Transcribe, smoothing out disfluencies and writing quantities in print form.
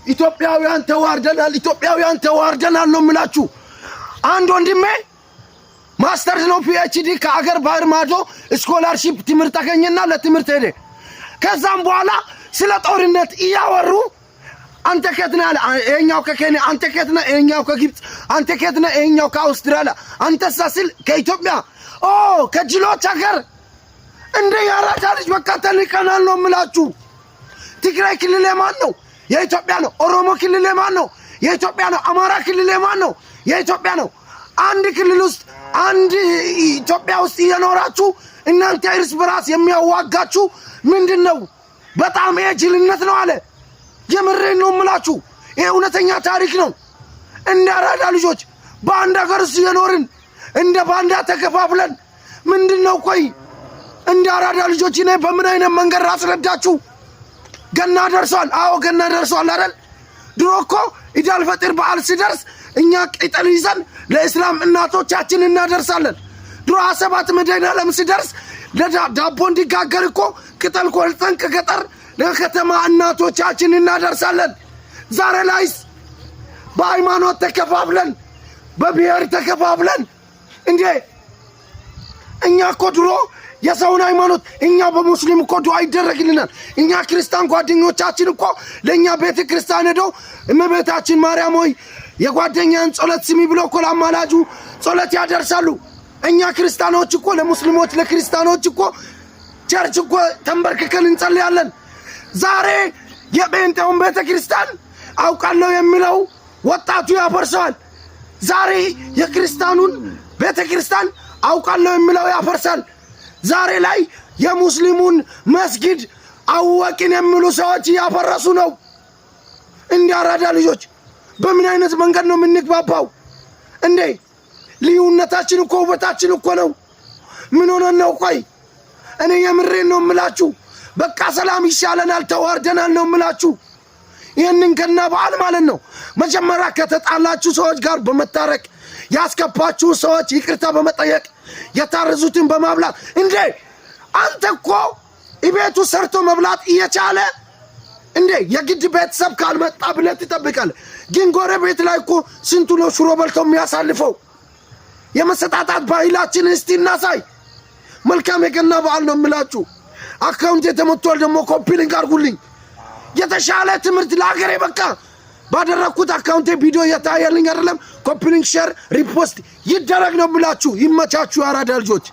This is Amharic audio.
ኢትዮጵያውያን ተዋርደናል ነው የምላችሁ። አንድ ወንድሜ ማስተርስ ነው ፒኤችዲ ከአገር ባህር ማዶ ስኮላርሺፕ ትምህርት አገኘና ለትምህርት ሄደ። ከዛም በኋላ ስለ ጦርነት እያወሩ አንተ ከትና እኛው ከኬንያ አንተ ከትና እኛው ከግብጽ አንተ ከትና እኛው ከአውስትራሊያ አንተሳ ሲል ከኢትዮጵያ ከጅሎች ሀገር እንደ ያራዳ ልጅ በቃ ተልከናል ነው የምላችሁ። ትግራይ ክልል የማን ነው? የኢትዮጵያ ነው። ኦሮሞ ክልል የማን ነው? የኢትዮጵያ ነው። አማራ ክልል የማን ነው? የኢትዮጵያ ነው። አንድ ክልል ውስጥ አንድ ኢትዮጵያ ውስጥ እየኖራችሁ እናንተ እርስ በራስ የሚያዋጋችሁ ምንድነው? በጣም የጅልነት ነው አለ። የምሬን ነው የምላችሁ። ይሄ እውነተኛ ታሪክ ነው። እንደ አራዳ ልጆች በአንድ ሀገር ውስጥ እየኖርን እንደ ባንዳ ተከፋፍለን ምንድነው? ቆይ እንደ አራዳ ልጆች እኔ በምን አይነት መንገድ አስረዳችሁ? ገና ደርሷል። አዎ ገና ደርሷል አይደል? ድሮ እኮ ኢድ አልፈጥር በዓል ሲደርስ እኛ ቅጠል ይዘን ለእስላም እናቶቻችን እናደርሳለን። ድሮ አሰባት መድኃኔዓለም ሲደርስ ለዳቦ እንዲጋገር እኮ ቅጠል ቆርጠን ከገጠር ለከተማ እናቶቻችን እናደርሳለን። ዛሬ ላይስ በሃይማኖት ተከፋፍለን በብሔር ተከፋፍለን እንዴ! እኛ እኮ ድሮ የሰውን ሃይማኖት እኛ በሙስሊም እኮ ዱዓ ይደረግልናል። እኛ ክርስቲያን ጓደኞቻችን እኮ ለኛ ቤተ ክርስቲያን ሄደው እመቤታችን ማርያም ሆይ የጓደኛን ጸሎት ስሚ ብለው እኮ ለአማላጁ ጸሎት ያደርሳሉ። እኛ ክርስቲያኖች እኮ ለሙስሊሞች ለክርስቲያኖች እኮ ቸርች እኮ ተንበርክከን እንጸልያለን። ዛሬ የጴንጤውን ቤተ ክርስቲያን አውቃለሁ የሚለው ወጣቱ ያፈርሳል። ዛሬ የክርስቲያኑን ቤተ ክርስቲያን አውቃለሁ የሚለው ያፈርሳል። ዛሬ ላይ የሙስሊሙን መስጊድ አወቅን የሚሉ ሰዎች ያፈረሱ ነው። እንደ አራዳ ልጆች በምን አይነት መንገድ ነው የምንግባባው እንዴ? ልዩነታችን እኮ ውበታችን እኮ ነው። ምን ሆነን ነው? ቆይ እኔ የምሬን ነው የምላችሁ። በቃ ሰላም ይሻለናል፣ ተዋርደናል ነው የምላችሁ። ይህንን ገና በዓል ማለት ነው መጀመሪያ ከተጣላችሁ ሰዎች ጋር በመታረቅ ያስከፋችሁ ሰዎች ይቅርታ በመጠየቅ የታረዙትን በማብላት እንዴ! አንተ እኮ ኢቤቱ ሰርቶ መብላት እየቻለ እንዴ የግድ ቤተሰብ ካልመጣ ብለህ ትጠብቃለህ። ግን ጎረቤት ላይ እኮ ስንቱ ነው ሽሮ በልቶ የሚያሳልፈው? የመሰጣጣት ባህላችን እስቲ እናሳይ። መልካም የገና በዓል ነው የምላችሁ። አካውንት የተመቷል ደግሞ ኮፒ ሊንክ አድርጉልኝ። የተሻለ ትምህርት ለሀገሬ በቃ ባደረኩት አካውንቴ ቪዲዮ የታየልኝ አይደለም። ኮፒ ሊንክ ሼር ሪፖስት ይደረግ ነው የምላችሁ። ይመቻችሁ አራዳ ልጆች።